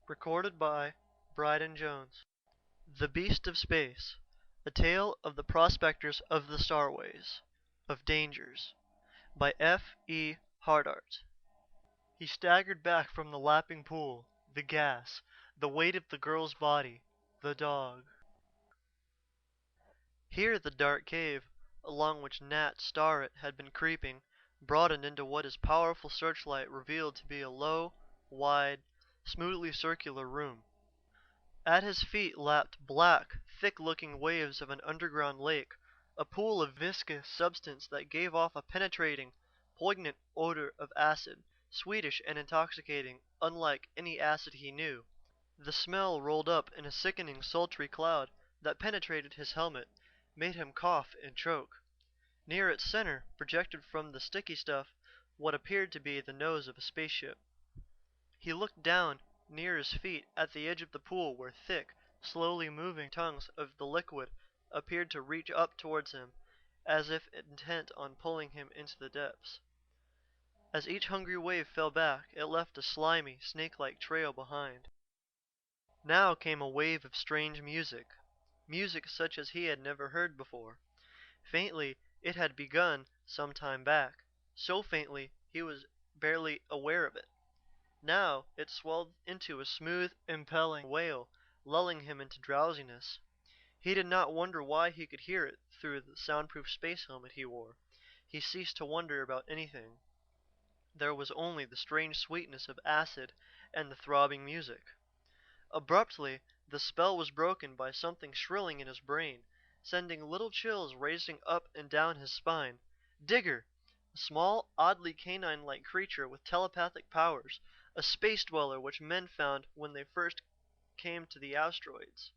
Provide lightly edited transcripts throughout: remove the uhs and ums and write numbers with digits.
Recorded by Bryden Jones. The Beast of Space. A Tale of the Prospectors of the Starways. Of Dangers. By F. E. Hardart. He staggered back from the lapping pool, the gas, the weight of the girl's body, the dog. Here the dark cave, along which Nat Starrett had been creeping, broadened into what his powerful searchlight revealed to be a low, wide, smoothly circular room. At his feet lapped black, thick-looking waves of an underground lake, a pool of viscous substance that gave off a penetrating, poignant odor of acid, sweetish and intoxicating, unlike any acid he knew. The smell rolled up in a sickening, sultry cloud that penetrated his helmet, made him cough and choke. Near its center projected from the sticky stuff what appeared to be the nose of a spaceship. He looked down near his feet at the edge of the pool where thick, slowly moving tongues of the liquid appeared to reach up towards him, as if intent on pulling him into the depths. As each hungry wave fell back, it left a slimy, snake-like trail behind. Now came a wave of strange music, music such as he had never heard before. Faintly, it had begun some time back, so faintly he was barely aware of it. Now it swelled into a smooth, impelling wail, lulling him into drowsiness. He did not wonder why he could hear it through the soundproof space helmet he wore. He ceased to wonder about anything. There was only the strange sweetness of acid and the throbbing music. Abruptly, the spell was broken by something shrilling in his brain, sending little chills racing up and down his spine. Digger! A small, oddly canine-like creature with telepathic powers, a space dweller which men found when they first came to the asteroids.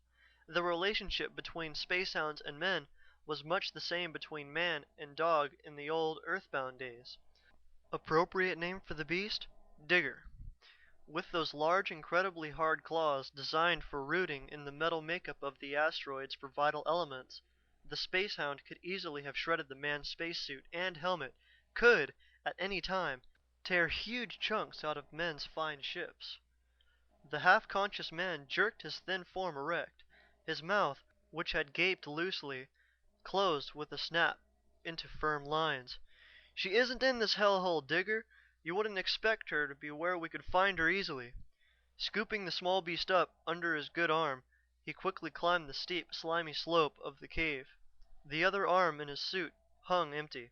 The relationship between spacehounds and men was much the same between man and dog in the old Earthbound days. Appropriate name for the beast? Digger. With those large, incredibly hard claws designed for rooting in the metal makeup of the asteroids for vital elements, the spacehound could easily have shredded the man's spacesuit and helmet, could, at any time, tear huge chunks out of men's fine ships. The half-conscious man jerked his thin form erect. His mouth, which had gaped loosely, closed with a snap into firm lines. "She isn't in this hellhole, Digger. You wouldn't expect her to be where we could find her easily." Scooping the small beast up under his good arm, he quickly climbed the steep, slimy slope of the cave. The other arm in his suit hung empty.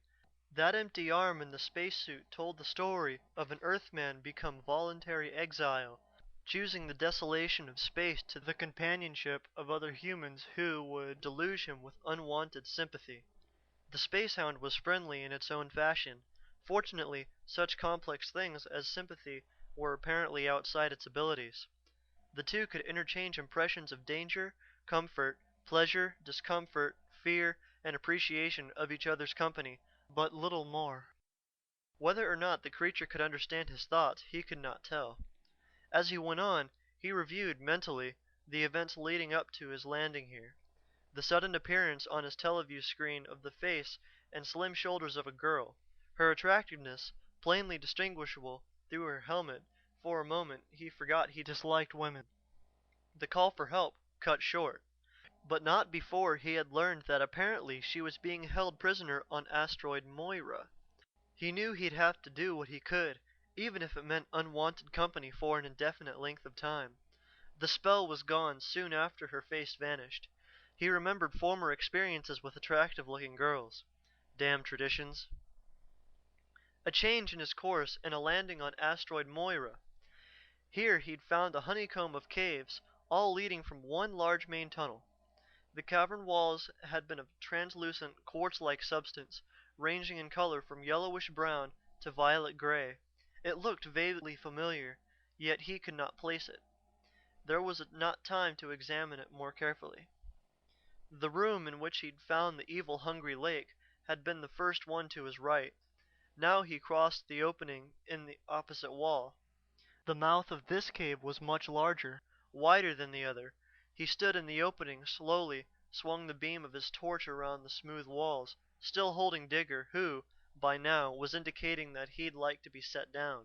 That empty arm in the spacesuit told the story of an Earthman become voluntary exile, choosing the desolation of space to the companionship of other humans who would deluge him with unwanted sympathy. The spacehound was friendly in its own fashion. Fortunately, such complex things as sympathy were apparently outside its abilities. The two could interchange impressions of danger, comfort, pleasure, discomfort, fear, and appreciation of each other's company, but little more. Whether or not the creature could understand his thoughts, he could not tell. As he went on, he reviewed, mentally, the events leading up to his landing here. The sudden appearance on his teleview screen of the face and slim shoulders of a girl, her attractiveness plainly distinguishable through her helmet. For a moment he forgot he disliked women. The call for help cut short, but not before he had learned that apparently she was being held prisoner on asteroid Moira. He knew he'd have to do what he could, even if it meant unwanted company for an indefinite length of time. The spell was gone soon after her face vanished. He remembered former experiences with attractive-looking girls. Damn traditions. A change in his course and a landing on asteroid Moira. Here he'd found a honeycomb of caves, all leading from one large main tunnel. The cavern walls had been of translucent, quartz-like substance, ranging in color from yellowish-brown to violet gray. It looked vaguely familiar, yet he could not place it. There was not time to examine it more carefully. The room in which he'd found the evil hungry lake had been the first one to his right. Now he crossed the opening in the opposite wall. The mouth of this cave was much larger, wider than the other. He stood in the opening, slowly swung the beam of his torch around the smooth walls, still holding Digger, who, by now, was indicating that he'd like to be set down.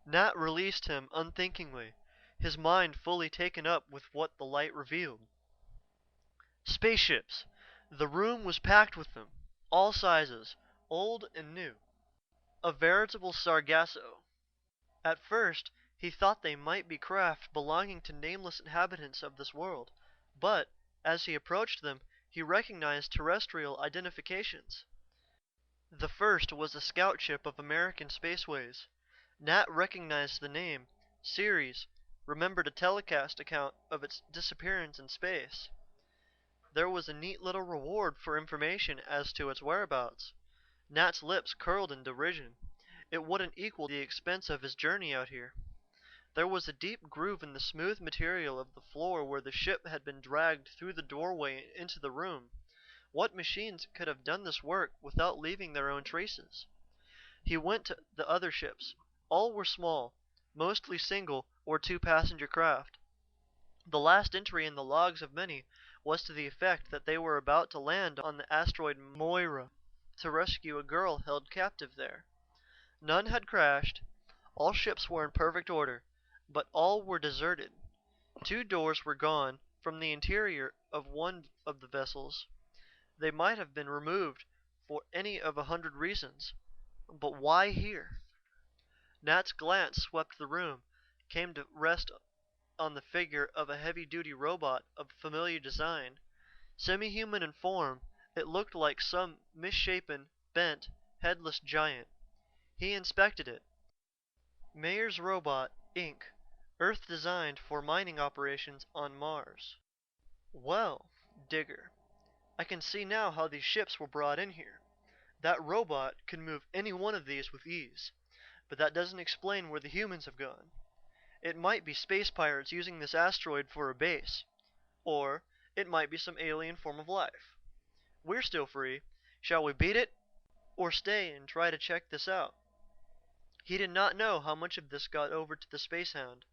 Nat released him unthinkingly. his mind fully taken up with what the light revealed. Spaceships. The room was packed with them, all sizes, old and new. A veritable sargasso. At first, he thought they might be craft belonging to nameless inhabitants of this world, but, as he approached them, he recognized terrestrial identifications. The first was a scout ship of American Spaceways. Nat recognized the name, Ceres, remembered a telecast account of its disappearance in space. There was a neat little reward for information as to its whereabouts. Nat's lips curled in derision. It wouldn't equal the expense of his journey out here. There was a deep groove in the smooth material of the floor where the ship had been dragged through the doorway into the room. What machines could have done this work without leaving their own traces? He went to the other ships. All were small, mostly single or two-passenger craft. The last entry in the logs of many was to the effect that they were about to land on the asteroid Moira to rescue a girl held captive there. None had crashed. All ships were in perfect order, but all were deserted. Two doors were gone from the interior of one of the vessels. They might have been removed for any of 100 reasons, but why here? Nat's glance swept the room, came to rest on the figure of a heavy-duty robot of familiar design. Semi-human in form, it looked like some misshapen, bent, headless giant. He inspected it. Mayer's Robot, Inc., Earth designed for mining operations on Mars. Well, Digger, I can see now how these ships were brought in here. That robot can move any one of these with ease, but that doesn't explain where the humans have gone. It might be space pirates using this asteroid for a base, or it might be some alien form of life. We're still free. Shall we beat it, or stay and try to check this out? He did not know how much of this got over to the Spacehound,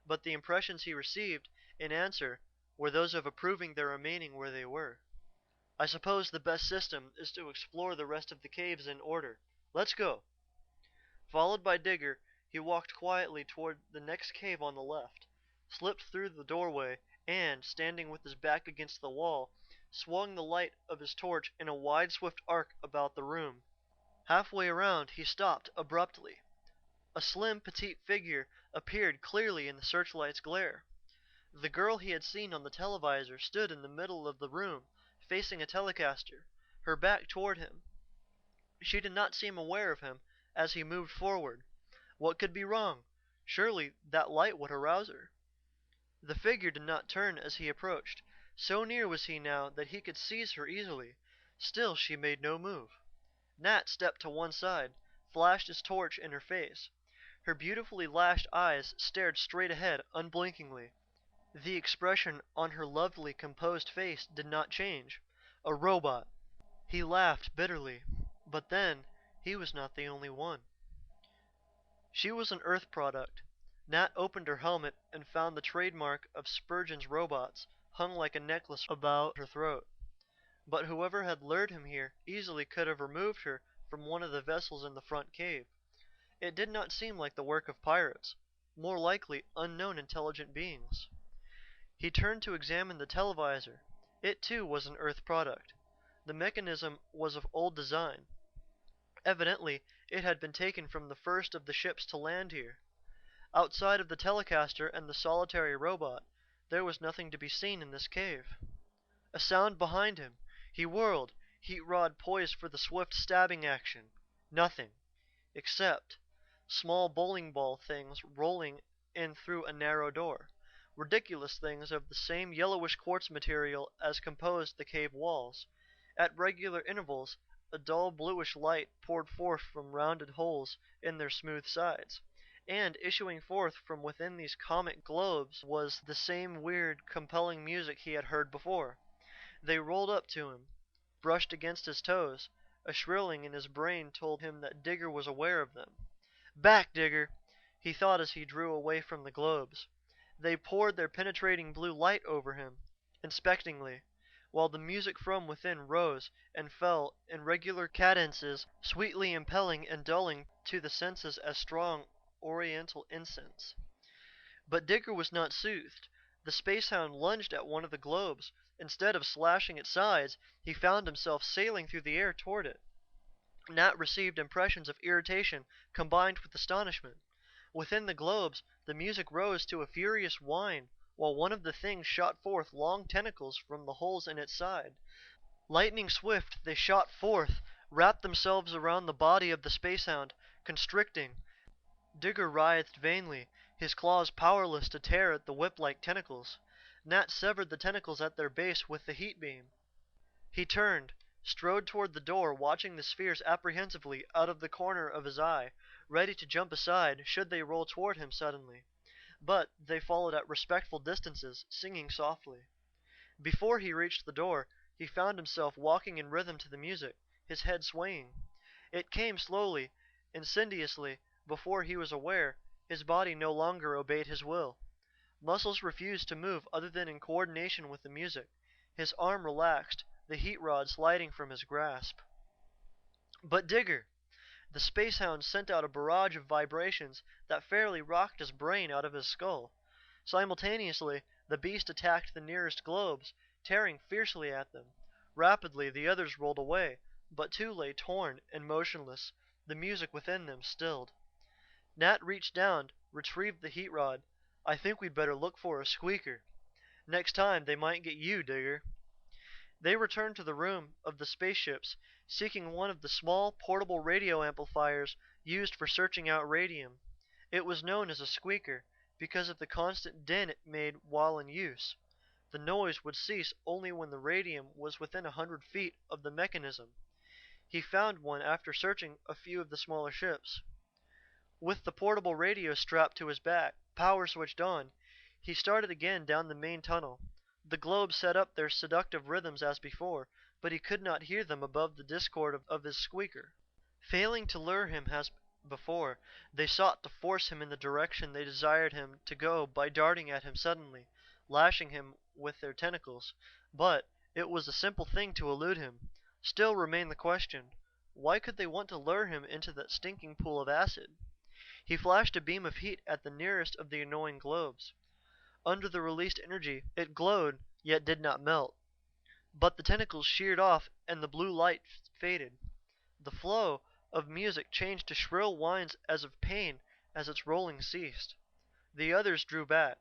but the impressions he received in answer were those of approving their remaining where they were. I suppose the best system is to explore the rest of the caves in order. Let's go. Followed by Digger, he walked quietly toward the next cave on the left, slipped through the doorway, and, standing with his back against the wall, swung the light of his torch in a wide, swift arc about the room. Halfway around, he stopped abruptly. A slim, petite figure appeared clearly in the searchlight's glare. The girl he had seen on the televisor stood in the middle of the room, facing a telecaster, her back toward him. She did not seem aware of him as he moved forward. What could be wrong? Surely that light would arouse her. The figure did not turn as he approached. So near was he now that he could seize her easily. Still she made no move. Nat stepped to one side, flashed his torch in her face. Her beautifully lashed eyes stared straight ahead unblinkingly. The expression on her lovely, composed face did not change. A robot. He laughed bitterly, but then he was not the only one. She was an Earth product. Nat opened her helmet and found the trademark of Spurgeon's robots hung like a necklace about her throat. But whoever had lured him here easily could have removed her from one of the vessels in the front cave. It did not seem like the work of pirates, more likely unknown intelligent beings. He turned to examine the televisor. It too was an Earth product. The mechanism was of old design. Evidently, it had been taken from the first of the ships to land here. Outside of the telecaster and the solitary robot, there was nothing to be seen in this cave. A sound behind him. He whirled, heat rod poised for the swift stabbing action. Nothing. Except small bowling ball things rolling in through a narrow door. Ridiculous things of the same yellowish quartz material as composed the cave walls. At regular intervals, a dull bluish light poured forth from rounded holes in their smooth sides, and issuing forth from within these comic globes was the same weird, compelling music he had heard before. They rolled up to him, brushed against his toes. A shrilling in his brain told him that Digger was aware of them. Back, Digger, he thought as he drew away from the globes. They poured their penetrating blue light over him, inspectingly, while the music from within rose and fell in regular cadences, sweetly impelling and dulling to the senses as strong oriental incense. But Digger was not soothed. The spacehound lunged at one of the globes. Instead of slashing its sides, he found himself sailing through the air toward it. Nat received impressions of irritation combined with astonishment. Within the globes, the music rose to a furious whine, while one of the things shot forth long tentacles from the holes in its side. Lightning swift, they shot forth, wrapped themselves around the body of the spacehound, constricting. Digger writhed vainly, his claws powerless to tear at the whip-like tentacles. Nat severed the tentacles at their base with the heat beam. He turned, strode toward the door, watching the spheres apprehensively out of the corner of his eye, ready to jump aside should they roll toward him suddenly. But they followed at respectful distances, singing softly. Before he reached the door, he found himself walking in rhythm to the music, his head swaying. It came slowly, insidiously. Before he was aware, his body no longer obeyed his will. Muscles refused to move other than in coordination with the music. His arm relaxed, the heat rod sliding from his grasp. But Digger! The spacehound sent out a barrage of vibrations that fairly rocked his brain out of his skull. Simultaneously, the beast attacked the nearest globes, tearing fiercely at them. Rapidly, the others rolled away, but two lay torn and motionless, the music within them stilled. Nat reached down, retrieved the heat rod. I think we'd better look for a squeaker. Next time, they might get you, Digger. They returned to the room of the spaceships, seeking one of the small, portable radio amplifiers used for searching out radium. It was known as a squeaker because of the constant din it made while in use. The noise would cease only when the radium was within 100 feet of the mechanism. He found one after searching a few of the smaller ships. With the portable radio strapped to his back, power switched on, he started again down the main tunnel. The globes set up their seductive rhythms as before, but he could not hear them above the discord of his squeaker. Failing to lure him as before, they sought to force him in the direction they desired him to go by darting at him suddenly, lashing him with their tentacles. But it was a simple thing to elude him. Still remained the question, why could they want to lure him into that stinking pool of acid? He flashed a beam of heat at the nearest of the annoying globes. Under the released energy, it glowed, yet did not melt. But the tentacles sheared off and the blue light faded. The flow of music changed to shrill whines as of pain as its rolling ceased. The others drew back.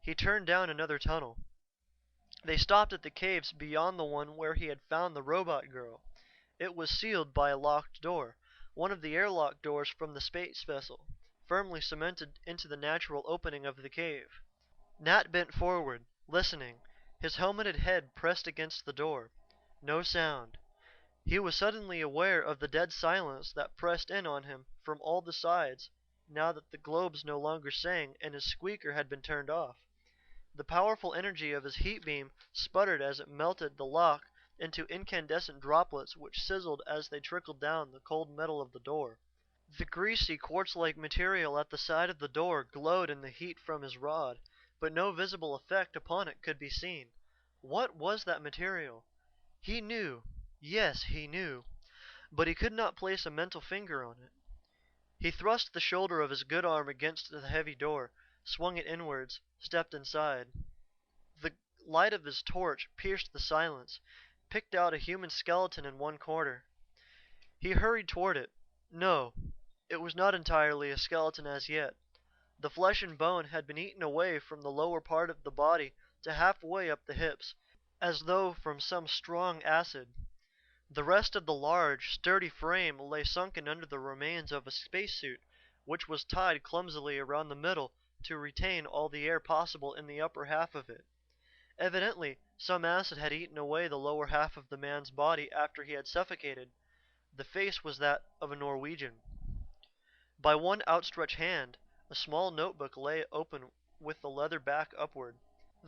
He turned down another tunnel. They stopped at the caves beyond the one where he had found the robot girl. It was sealed by a locked door, one of the airlock doors from the space vessel, firmly cemented into the natural opening of the cave. Nat bent forward, listening, his helmeted head pressed against the door. No sound. He was suddenly aware of the dead silence that pressed in on him from all the sides now that the globes no longer sang and his squeaker had been turned off. The powerful energy of his heat beam sputtered as it melted the lock into incandescent droplets which sizzled as they trickled down the cold metal of the door. The greasy, quartz-like material at the side of the door glowed in the heat from his rod, but no visible effect upon it could be seen. What was that material? He knew. Yes, he knew. But he could not place a mental finger on it. He thrust the shoulder of his good arm against the heavy door, swung it inwards, stepped inside. The light of his torch pierced the silence, picked out a human skeleton in one corner. He hurried toward it. No, it was not entirely a skeleton as yet. The flesh and bone had been eaten away from the lower part of the body to halfway up the hips, as though from some strong acid. The rest of the large, sturdy frame lay sunken under the remains of a spacesuit, which was tied clumsily around the middle to retain all the air possible in the upper half of it. Evidently, some acid had eaten away the lower half of the man's body after he had suffocated. The face was that of a Norwegian. By one outstretched hand, a small notebook lay open with the leather back upward.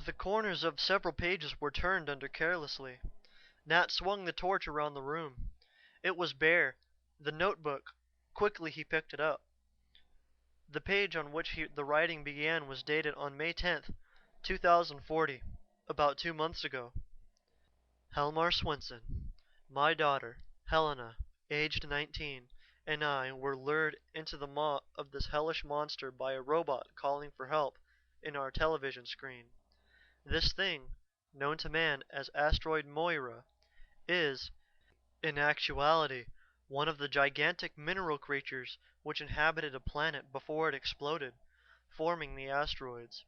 The corners of several pages were turned under carelessly. Nat swung the torch around the room. It was bare. The notebook. Quickly he picked it up. The page on which the writing began was dated on May 10th, 2040, about 2 months ago. Helmar Swenson, my daughter, Helena, aged 19, and I were lured into the maw of this hellish monster by a robot calling for help in our television screen. This thing, known to man as asteroid Moira, is, in actuality, one of the gigantic mineral creatures which inhabited a planet before it exploded, forming the asteroids.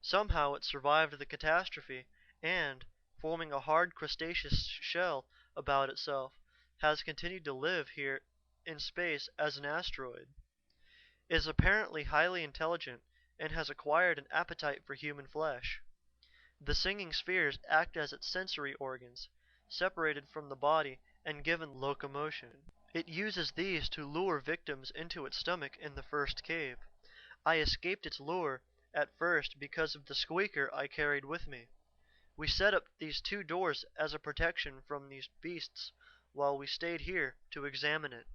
Somehow it survived the catastrophe and, forming a hard crustaceous shell about itself, has continued to live here in space as an asteroid. It is apparently highly intelligent and has acquired an appetite for human flesh. The singing spheres act as its sensory organs, separated from the body and given locomotion. It uses these to lure victims into its stomach in the first cave. I escaped its lure at first because of the squeaker I carried with me. We set up these two doors as a protection from these beasts while we stayed here to examine it.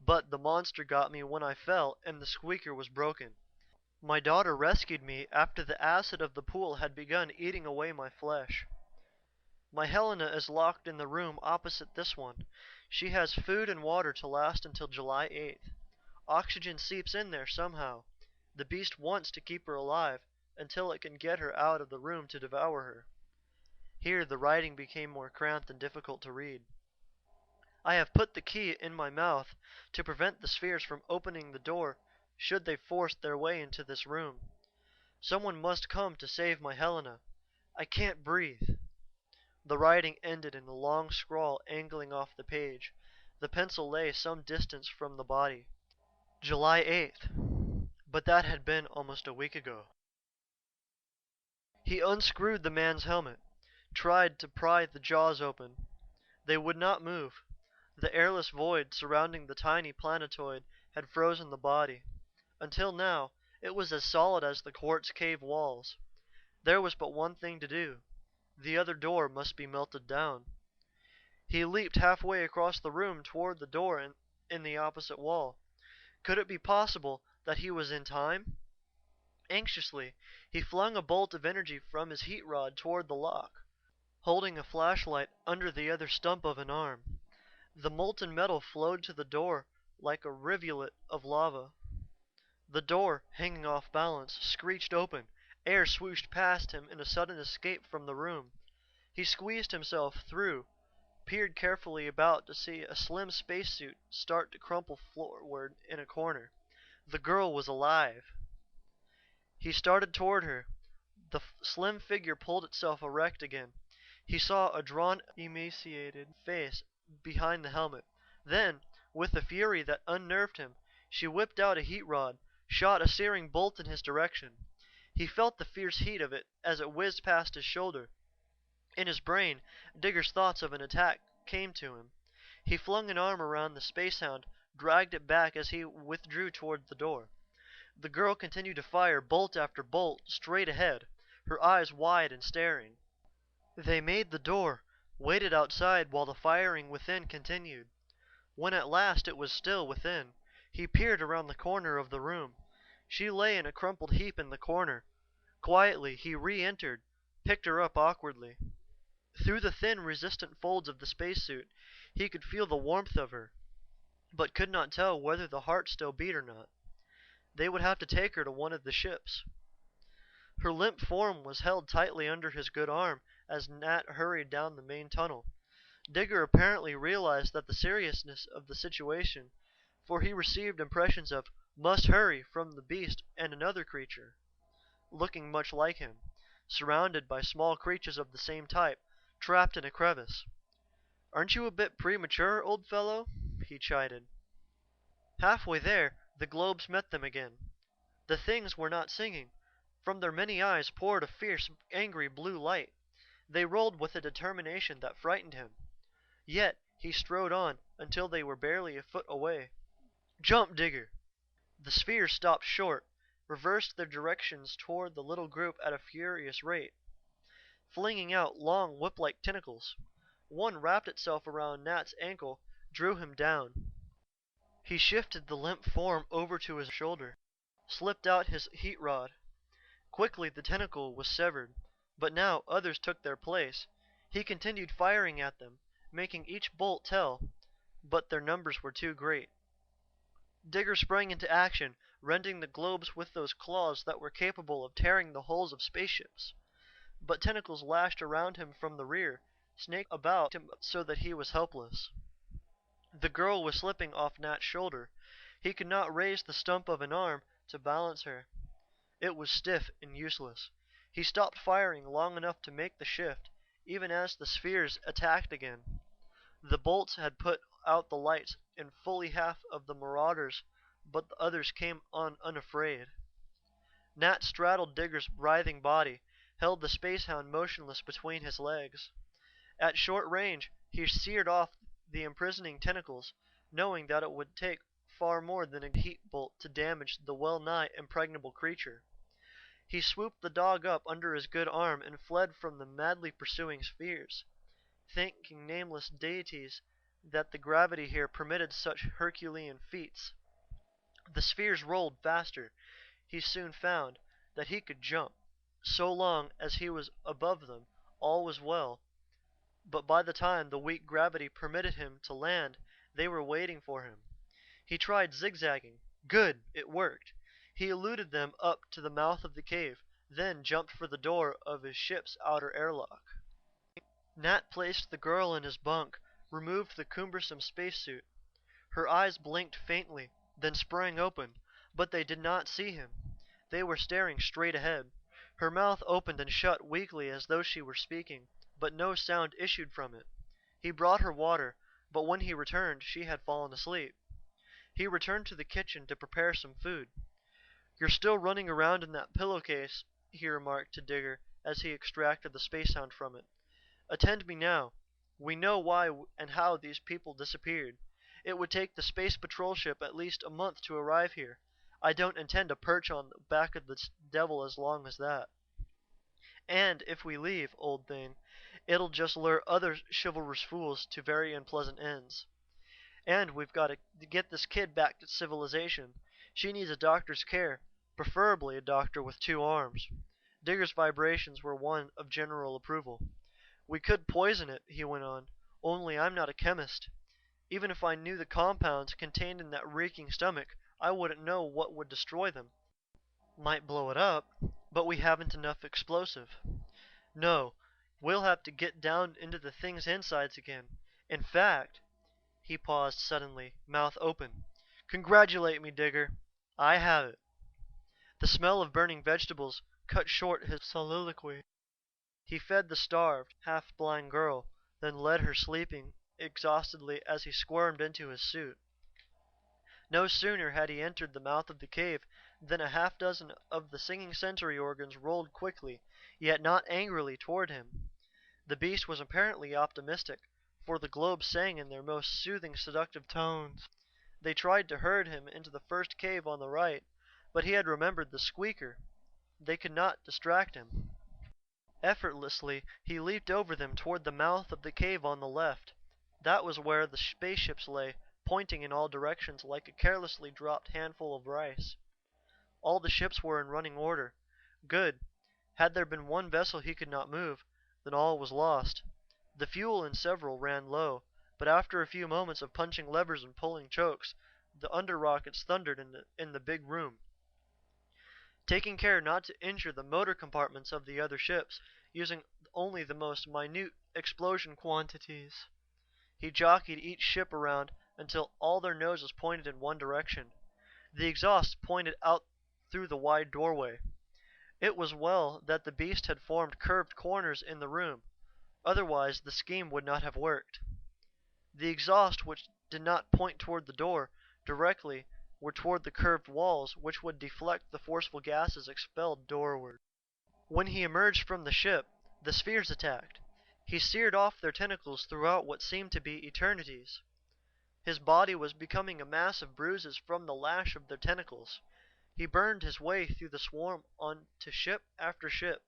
But the monster got me when I fell and the squeaker was broken. My daughter rescued me after the acid of the pool had begun eating away my flesh. My Helena is locked in the room opposite this one. She has food and water to last until July 8th. Oxygen seeps in there somehow. The beast wants to keep her alive until it can get her out of the room to devour her. Here the writing became more cramped and difficult to read. I have put the key in my mouth to prevent the spheres from opening the door should they force their way into this room. Someone must come to save my Helena. I can't breathe. The writing ended in a long scrawl angling off the page. The pencil lay some distance from the body. July 8th. But that had been almost a week ago. He unscrewed the man's helmet, tried to pry the jaws open. They would not move. The airless void surrounding the tiny planetoid had frozen the body. Until now, it was as solid as the quartz cave walls. There was but one thing to do. The other door must be melted down. He leaped halfway across the room toward the door in the opposite wall. Could it be possible that he was in time? Anxiously, he flung a bolt of energy from his heat rod toward the lock, holding a flashlight under the other stump of an arm. The molten metal flowed to the door like a rivulet of lava. The door, hanging off balance, screeched open. Air swooshed past him in a sudden escape from the room. He squeezed himself through, peered carefully about to see a slim spacesuit start to crumple forward in a corner. The girl was alive. He started toward her. The slim figure pulled itself erect again. He saw a drawn, emaciated face behind the helmet. Then, with a fury that unnerved him, she whipped out a heat rod, shot a searing bolt in his direction. He felt the fierce heat of it as it whizzed past his shoulder. In his brain, Digger's thoughts of an attack came to him. He flung an arm around the spacehound, dragged it back as he withdrew toward the door. The girl continued to fire bolt after bolt straight ahead, her eyes wide and staring. They made the door, waited outside while the firing within continued. When at last it was still within, he peered around the corner of the room. She lay in a crumpled heap in the corner. Quietly, he re-entered, picked her up awkwardly. Through the thin, resistant folds of the spacesuit, he could feel the warmth of her, but could not tell whether the heart still beat or not. They would have to take her to one of the ships. Her limp form was held tightly under his good arm as Nat hurried down the main tunnel. Digger apparently realized that the seriousness of the situation, for he received impressions of "must hurry" from the beast and another creature, looking much like him, surrounded by small creatures of the same type, trapped in a crevice. "Aren't you a bit premature, old fellow?" he chided. Halfway there, the globes met them again. The things were not singing. From their many eyes poured a fierce, angry blue light. They rolled with a determination that frightened him. Yet, he strode on until they were barely a foot away. "Jump, Digger!" The spheres stopped short, reversed their directions toward the little group at a furious rate, flinging out long whip-like tentacles. One wrapped itself around Nat's ankle, drew him down. He shifted the limp form over to his shoulder, slipped out his heat rod. Quickly the tentacle was severed, but now others took their place. He continued firing at them, making each bolt tell, but their numbers were too great. Digger sprang into action, rending the globes with those claws that were capable of tearing the hulls of spaceships. But tentacles lashed around him from the rear, snaked about him so that he was helpless. The girl was slipping off Nat's shoulder. He could not raise the stump of an arm to balance her. It was stiff and useless. He stopped firing long enough to make the shift, even as the spheres attacked again. The bolts had put out the lights in fully half of the marauders, but the others came on unafraid. Nat straddled Digger's writhing body, held the spacehound motionless between his legs. At short range, he seared off the imprisoning tentacles, knowing that it would take far more than a heat bolt to damage the well-nigh impregnable creature. He swooped the dog up under his good arm and fled from the madly pursuing spheres, thanking nameless deities that the gravity here permitted such Herculean feats. The spheres rolled faster. He soon found that he could jump. So long as he was above them, all was well, but by the time the weak gravity permitted him to land, they were waiting for him. He tried zigzagging. Good, it worked. He eluded them up to the mouth of the cave, then jumped for the door of his ship's outer airlock. Nat placed the girl in his bunk, removed the cumbersome spacesuit. Her eyes blinked faintly, then sprang open, but they did not see him. They were staring straight ahead. Her mouth opened and shut weakly as though she were speaking, but no sound issued from it. He brought her water, but when he returned, she had fallen asleep. He returned to the kitchen to prepare some food. "You're still running around in that pillowcase," he remarked to Digger as he extracted the spacehound from it. "Attend me now. We know why and how these people disappeared. It would take the space patrol ship at least a month to arrive here. I don't intend to perch on the back of this devil as long as that. And if we leave, old thing, it'll just lure other chivalrous fools to very unpleasant ends. And we've got to get this kid back to civilization. She needs a doctor's care, preferably a doctor with two arms." Digger's vibrations were one of general approval. "We could poison it," he went on, "only I'm not a chemist. Even if I knew the compounds contained in that reeking stomach, I wouldn't know what would destroy them. Might blow it up, but we haven't enough explosive. No, we'll have to get down into the thing's insides again. In fact," he paused suddenly, mouth open. "Congratulate me, Digger. I have it." The smell of burning vegetables cut short his soliloquy. He fed the starved, half-blind girl, then led her sleeping exhaustedly as he squirmed into his suit. No sooner had he entered the mouth of the cave than a half dozen of the singing sensory organs rolled quickly, yet not angrily, toward him. The beast was apparently optimistic, for the globes sang in their most soothing, seductive tones. They tried to herd him into the first cave on the right, but he had remembered the squeaker. They could not distract him. Effortlessly, he leaped over them toward the mouth of the cave on the left. That was where the spaceships lay, pointing in all directions like a carelessly dropped handful of rice. All the ships were in running order. Good. Had there been one vessel he could not move, then all was lost. The fuel in several ran low, but after a few moments of punching levers and pulling chokes, the under rockets thundered in the big room. Taking care not to injure the motor compartments of the other ships, using only the most minute explosion quantities, he jockeyed each ship around until all their noses pointed in one direction. The exhaust pointed out through the wide doorway. It was well that the beast had formed curved corners in the room, otherwise the scheme would not have worked. The exhaust which did not point toward the door directly were toward the curved walls which would deflect the forceful gases expelled doorward. When he emerged from the ship, the spheres attacked. He seared off their tentacles throughout what seemed to be eternities. His body was becoming a mass of bruises from the lash of their tentacles. He burned his way through the swarm on to ship after ship.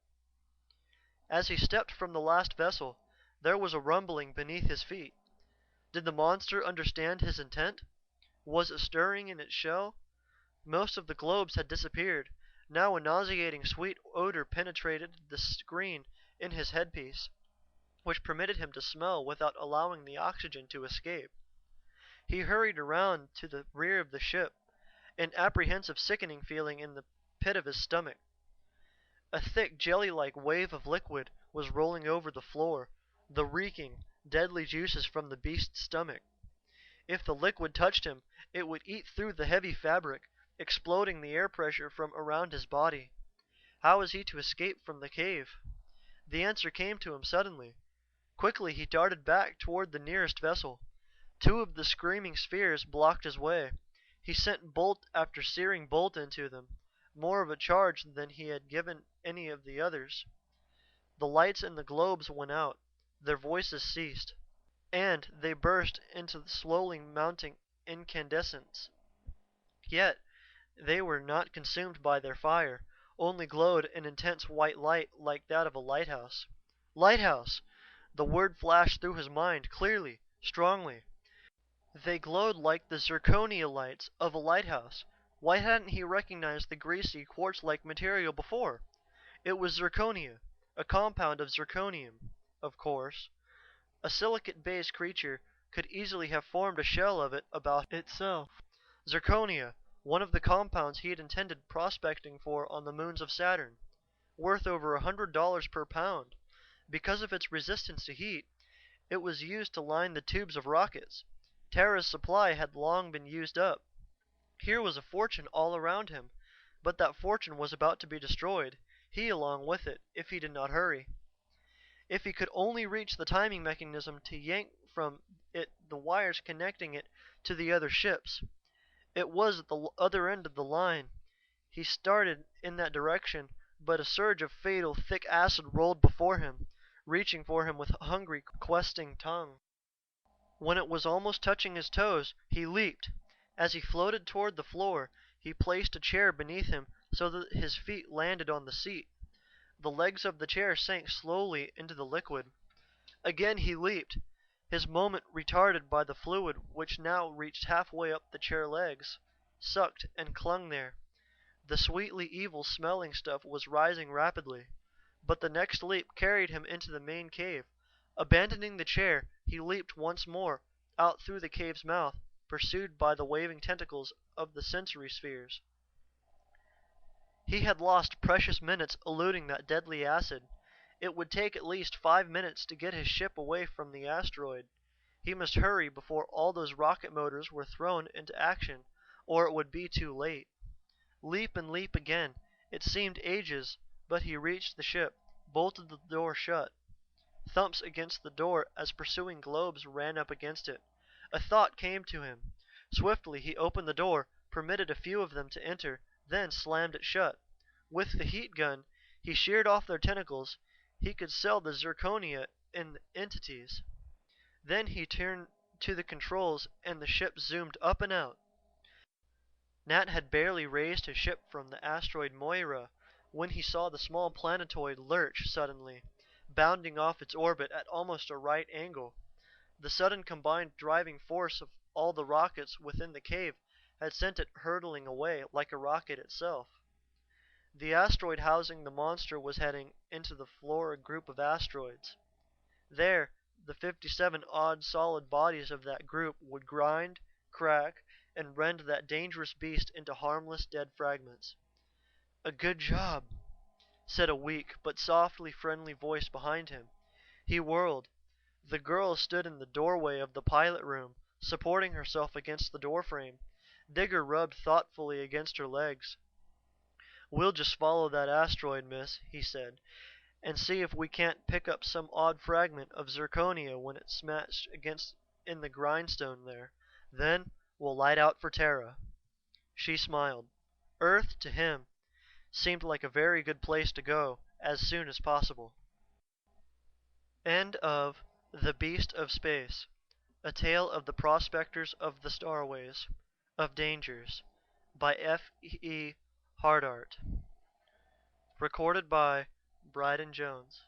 As he stepped from the last vessel, there was a rumbling beneath his feet. Did the monster understand his intent? Was it stirring in its shell? Most of the globes had disappeared. Now a nauseating sweet odor penetrated the screen in his headpiece, which permitted him to smell without allowing the oxygen to escape. He hurried around to the rear of the ship, an apprehensive sickening feeling in the pit of his stomach. A thick jelly-like wave of liquid was rolling over the floor, the reeking, deadly juices from the beast's stomach. If the liquid touched him, it would eat through the heavy fabric, exploding the air pressure from around his body. How was he to escape from the cave? The answer came to him suddenly. Quickly he darted back toward the nearest vessel. Two of the screaming spheres blocked his way. He sent bolt after searing bolt into them, more of a charge than he had given any of the others. The lights in the globes went out, their voices ceased, and they burst into slowly mounting incandescence. Yet they were not consumed by their fire, only glowed an intense white light like that of a lighthouse. Lighthouse! The word flashed through his mind clearly, strongly. They glowed like the zirconia lights of a lighthouse. Why hadn't he recognized the greasy, quartz-like material before? It was zirconia, a compound of zirconium, of course. A silicate-based creature could easily have formed a shell of it about itself. Zirconia, one of the compounds he had intended prospecting for on the moons of Saturn, worth over $100 per pound. Because of its resistance to heat, it was used to line the tubes of rockets. Terra's supply had long been used up. Here was a fortune all around him, but that fortune was about to be destroyed, he along with it, if he did not hurry. If he could only reach the timing mechanism to yank from it the wires connecting it to the other ships. It was at the other end of the line. He started in that direction, but a surge of fatal, thick acid rolled before him, reaching for him with hungry, questing tongue. When it was almost touching his toes, he leaped. As he floated toward the floor, he placed a chair beneath him so that his feet landed on the seat. The legs of the chair sank slowly into the liquid. Again he leaped, his moment retarded by the fluid which now reached halfway up the chair legs, sucked and clung there. The sweetly evil smelling stuff was rising rapidly, but the next leap carried him into the main cave. Abandoning the chair, he leaped once more out through the cave's mouth, pursued by the waving tentacles of the sensory spheres. He had lost precious minutes eluding that deadly acid. It would take at least 5 minutes to get his ship away from the asteroid. He must hurry before all those rocket motors were thrown into action, or it would be too late. Leap and leap again. It seemed ages, but he reached the ship, bolted the door shut. Thumps against the door as pursuing globes ran up against it. A thought came to him. Swiftly he opened the door, permitted a few of them to enter, then slammed it shut. With the heat gun, he sheared off their tentacles. He could sell the zirconia in the entities. Then he turned to the controls and the ship zoomed up and out. Nat had barely raised his ship from the asteroid Moira when he saw the small planetoid lurch suddenly, bounding off its orbit at almost a right angle. The sudden combined driving force of all the rockets within the cave had sent it hurtling away like a rocket itself. The asteroid housing the monster was heading into the Flora group of asteroids. There, the 57 odd solid bodies of that group would grind, crack, and rend that dangerous beast into harmless dead fragments. "A good job," said a weak but softly friendly voice behind him. He whirled. The girl stood in the doorway of the pilot room, supporting herself against the doorframe. Digger rubbed thoughtfully against her legs. "We'll just follow that asteroid, miss," he said, "and see if we can't pick up some odd fragment of zirconia when it's smashed against in the grindstone there. Then we'll light out for Terra." She smiled. Earth, to him, seemed like a very good place to go as soon as possible. End of The Beast of Space, a tale of the prospectors of the starways, of dangers, by F.E. Hardart. Recorded by Bryden Jones.